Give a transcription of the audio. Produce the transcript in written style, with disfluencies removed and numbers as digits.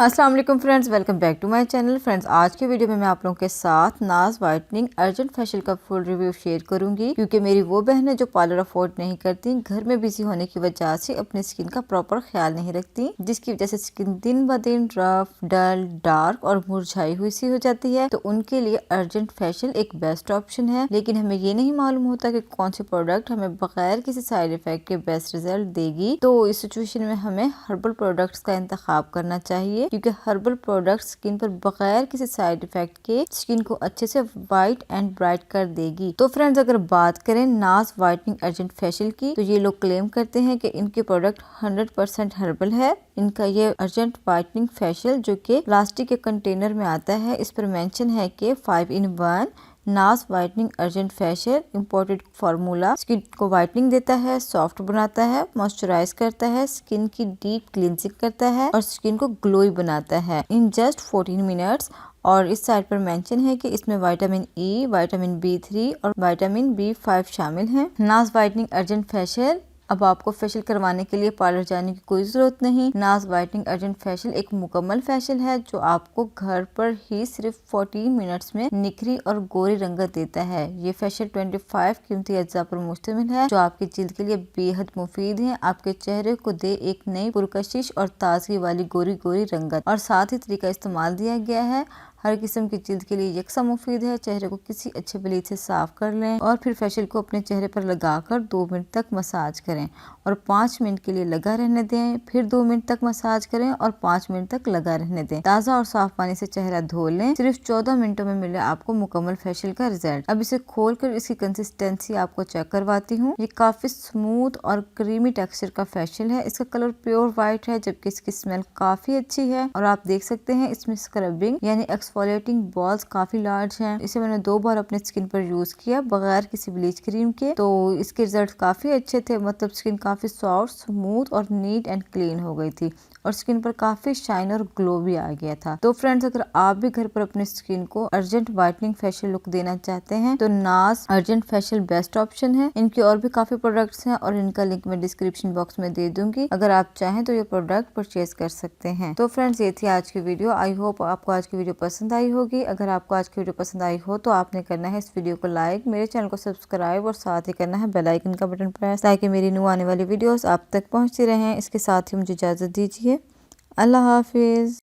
अस्सलाम वालेकुम friends, welcome back to my channel. Friends, आज की वीडियो में मैं आप लोगों के साथ नाज वाइटनिंग अर्जेंट फेशियल का फुल रिव्यू शेयर करूंगी, क्योंकि मेरी वो बहन है जो पार्लर अफोर्ड नहीं करती, घर में बिजी होने की वजह से अपनी स्किन का प्रॉपर ख्याल नहीं रखती, जिसकी वजह से स्किन दिन ब दिन रफ, डल, डार्क और मुरझाई हुई सी हो जाती है। तो उनके लिए अर्जेंट फेशियल एक बेस्ट ऑप्शन है, लेकिन हमें ये नहीं मालूम होता कि कौन सी प्रोडक्ट हमें बगैर किसी साइड इफेक्ट के बेस्ट रिजल्ट देगी। तो इस सिचुएशन में हमें हर्बल प्रोडक्ट्स का इंतखाब करना चाहिए, क्योंकि हर्बल प्रोडक्ट स्किन पर बगैर किसी साइड इफेक्ट के स्किन को अच्छे से वाइट एंड ब्राइट कर देगी। तो फ्रेंड्स, अगर बात करें नाज वाइटनिंग अर्जेंट फेशियल की, तो ये लोग क्लेम करते हैं कि इनके प्रोडक्ट 100% हर्बल है। इनका ये अर्जेंट वाइटनिंग फेशियल जो कि प्लास्टिक के कंटेनर में आता है, इस पर मेंशन है कि 5 in 1 नाज whitening urgent facial imported formula skin को वाइटनिंग देता है, सॉफ्ट बनाता है, मॉइस्चराइज करता है, स्किन की डीप क्लींजिंग करता है और स्किन को ग्लोई बनाता है इन जस्ट 14 मिनट्स। और इस साइड पर मेंशन है कि इसमें विटामिन ई, विटामिन B3 और विटामिन B5 शामिल हैं। नाज वाइटनिंग अर्जेंट फेशियल, अब आपको फेशियल करवाने के लिए पार्लर जाने की कोई जरूरत नहीं। नाज वाइटनिंग अर्जेंट फेशियल एक मुकम्मल फेशियल है जो आपको घर पर ही सिर्फ 14 मिनट्स में निखरी और गोरी रंगत देता है। ये फेशियल 25 कीमती अज्जा पर मुश्तमिल है जो आपकी जिल्द के लिए बेहद मुफीद है। आपके चेहरे को दे एक नई पुरकशिश और ताजगी वाली गोरी गोरी रंगत, और साथ ही तरीका इस्तेमाल दिया गया है हर किस्म की जिल्द के लिए यकसा मुफीद है। चेहरे को किसी अच्छे ब्लीच से साफ कर लें और फिर फेशियल को अपने चेहरे पर लगाकर 2 मिनट तक मसाज करें और 5 मिनट के लिए लगा रहने दें। फिर 2 मिनट तक मसाज करें और 5 मिनट तक लगा रहने दें। ताज़ा और साफ पानी से चेहरा धो लें। सिर्फ 14 मिनटों में मिले आपको मुकम्मल फेशियल का रिजल्ट। अब इसे खोलकर इसकी कंसिस्टेंसी आपको चेक करवाती हूँ। ये काफी स्मूथ और क्रीमी टेक्सचर का फेशियल है। इसका कलर प्योर व्हाइट है, जबकि इसकी स्मेल काफी अच्छी है। और आप देख सकते हैं इसमें स्क्रबिंग यानी एक्सफोलिएटिंग बॉल्स काफी लार्ज हैं। इसे मैंने 2 बार अपने स्किन पर यूज किया बगैर किसी ब्लीच क्रीम के, तो इसके रिजल्ट काफी अच्छे थे। मतलब स्किन काफी सॉफ्ट, स्मूथ और नीट एंड क्लीन हो गई थी और स्किन पर काफी शाइन और ग्लो भी आ गया था। तो फ्रेंड्स, अगर आप भी घर पर अपने स्किन को अर्जेंट वाइटनिंग फेशियल लुक देना चाहते हैं तो नाज अर्जेंट फेशियल बेस्ट ऑप्शन है। इनके और भी काफी प्रोडक्ट्स हैं और इनका लिंक मैं डिस्क्रिप्शन बॉक्स में दे दूंगी। अगर आप चाहें तो ये प्रोडक्ट परचेज कर सकते हैं। तो फ्रेंड्स, ये थी आज की वीडियो। आई होप आपको आज की वीडियो पसंद आई होगी। अगर आपको आज की वीडियो पसंद आई हो तो आपने करना है इस वीडियो को लाइक, मेरे चैनल को सब्सक्राइब और साथ ही करना है बेल आइकन का बटन प्रेस, ताकि मेरी न्यू आने वाली वीडियोस आप तक पहुंचती रहें। इसके साथ ही मुझे इजाजत दीजिए। अल्लाह हाफिज।